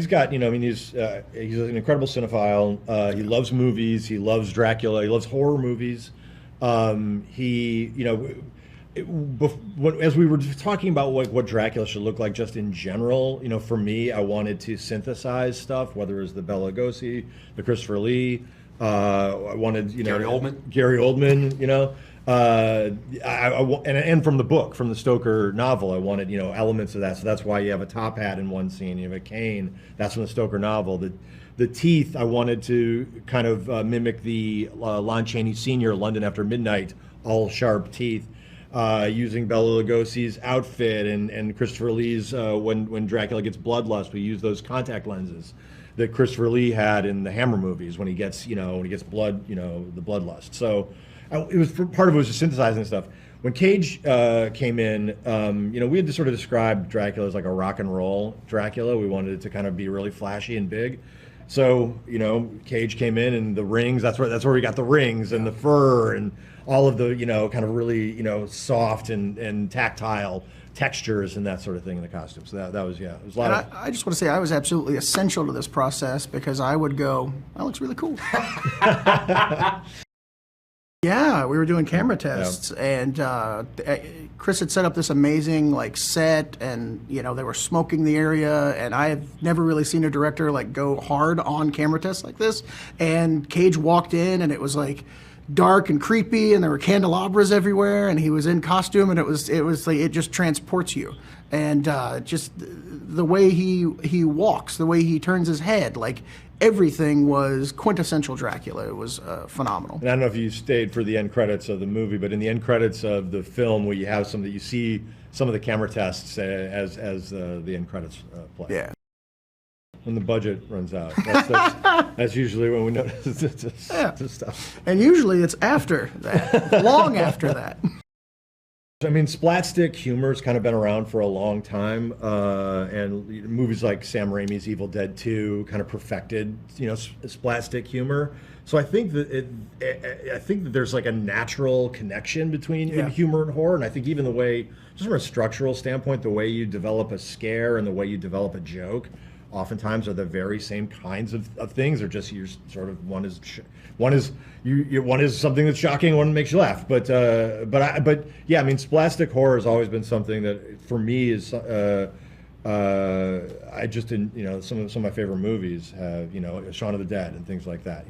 he's got, I mean, he's an incredible cinephile. He loves movies. He loves Dracula. He loves horror movies. He, as we were talking about what Dracula should look like just in general, for me, I wanted to synthesize stuff, whether it was the Bela Lugosi, the Christopher Lee. I wanted, Gary Oldman. Gary Oldman, and from the book, from the Stoker novel, I wanted, elements of that. So that's why you have a top hat in one scene. You have a cane. That's from the Stoker novel. The teeth, I wanted to kind of mimic the Lon Chaney Sr. London After Midnight, all sharp teeth, using Bela Lugosi's outfit and Christopher Lee's when Dracula gets bloodlust. We use those contact lenses that Christopher Lee had in the Hammer movies when he gets, blood, the bloodlust. So it was part of it was just synthesizing stuff. When Cage came in, we had to sort of describe Dracula as like a rock and roll Dracula. We wanted it to kind of be really flashy and big. So, Cage came in and the rings, that's where we got the rings and the fur and all of the, kind of really, soft and tactile textures and that sort of thing in the costume. So that was, it was a lot of... I just want to say I was absolutely essential to this process because I would go, that looks really cool. Yeah, we were doing camera tests, and Chris had set up this amazing set, and they were smoking the area, and I have never really seen a director go hard on camera tests like this. And Cage walked in, and it was dark and creepy, and there were candelabras everywhere, and he was in costume, and it was it just transports you, and just the way he walks, the way he turns his head, everything was quintessential Dracula. It was phenomenal. And I don't know if you stayed for the end credits of the movie, but in the end credits of the film, where you have you see some of the camera tests as the end credits play. Yeah. When the budget runs out, that's usually when we notice this stuff. And usually it's after that, long after that. I mean, splatstick humor's kind of been around for a long time, and movies like Sam Raimi's Evil Dead 2 kind of perfected, splatstick humor. So I think that there's a natural connection between humor and horror, and I think even the way, just from a structural standpoint, the way you develop a scare and the way you develop a joke, oftentimes are the very same kinds of things. They're just you're sort of one is something that's shocking, one makes you laugh. But yeah, I mean, splastic horror has always been something that for me is I just some of my favorite movies have Shaun of the Dead and things like that.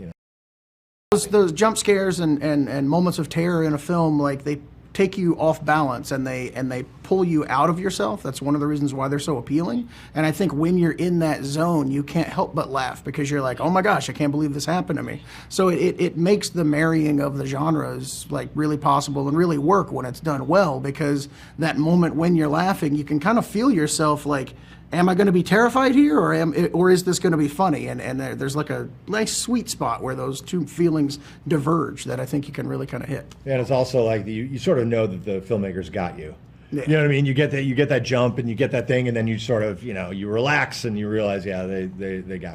Those jump scares and moments of terror in a film, they take you off balance and they pull you out of yourself. That's one of the reasons why they're so appealing. And I think when you're in that zone, you can't help but laugh because you're like, oh my gosh, I can't believe this happened to me. So it makes the marrying of the genres really possible and really work when it's done well, because that moment when you're laughing, you can kind of feel yourself am I going to be terrified here, or is this going to be funny? And there's a nice sweet spot where those two feelings diverge that I think you can really kind of hit. Yeah, and it's also you sort of know that the filmmakers got you. Yeah. You know what I mean? You get that jump and you get that thing, and then you sort of you relax and you realize, yeah, they got me.